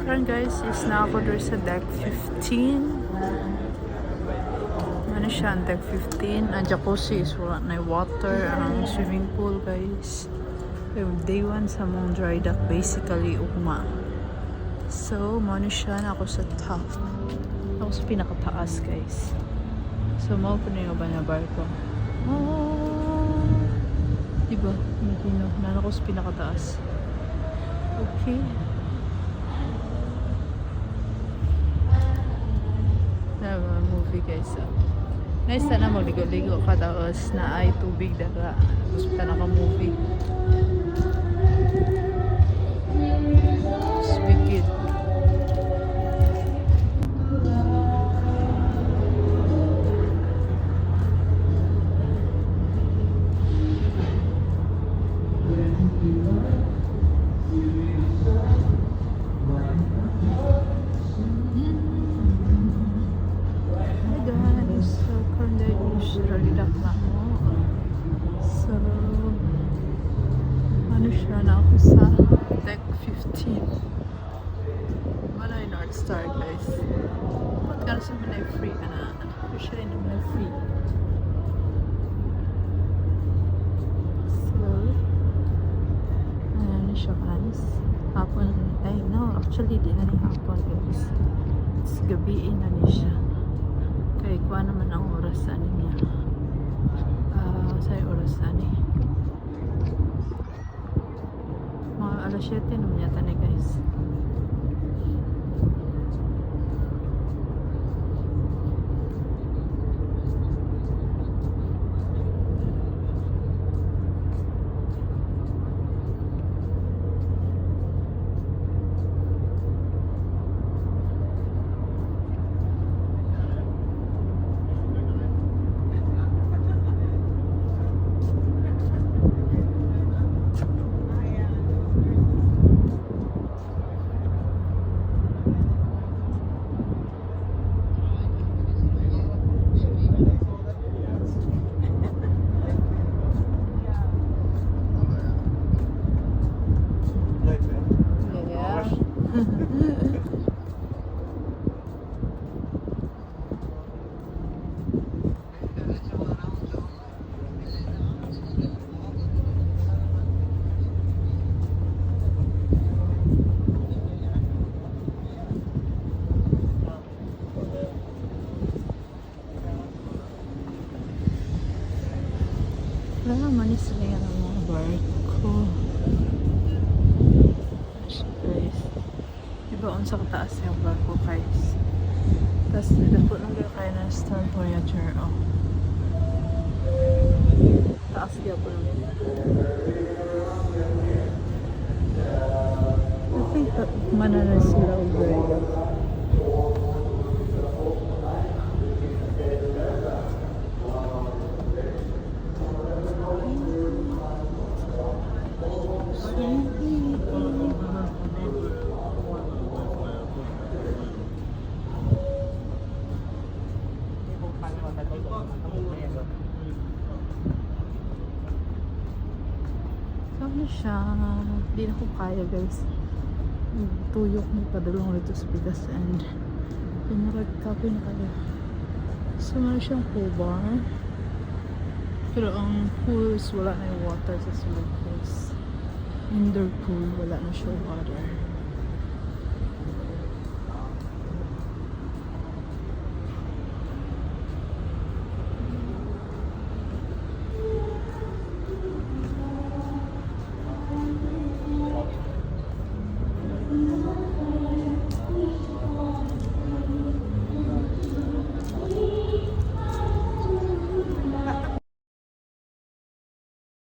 Karon guys, is na ako doon sa deck 15. Ano siya, ang deck 15. Ang jacuzzi is wala na water. Ang swimming pool guys. Day 1 sa mong dry dock, basically ugma. So, mano siya na ako sa top. Ako sa pinakataas guys. So, mao po na yung ba na barko. Oh! Diba? Matino. Nana ko sa pinakataas. Okay. Movie guys. Nice na magligo-ligo ka tapos na ay tubig daga. Tapos pa naka-movie. It's wicked. So, ano siya na ako sa deck 15. Wala yung North Star guys. Ba't ka na sa manay free ka na? Usually na manay free. So, ano siya guys? Hapon, ay no, actually di na ni hapon guys. It's gabiin na ni siya. Kaya kuha naman ang oras sa ano niya. Sa'yo oras na ni. Mga alas 7 naman yata ni guys. Wala manis na yan ang mga barko. Guys. Diba unsa kataas yung barko guys. Tapos nilapot lang kayo ng Star Voyager. Oh. Taas kaya po lang. I think manana sila over. Ano siya, hindi na ko kaya guys. Tuyok mo padulong dito sa bigas and pinaragkapi na kaya. So meron siyang pool bar, pero ang pool is wala na yung water sa sulod guys. Indoor pool, wala na siya water.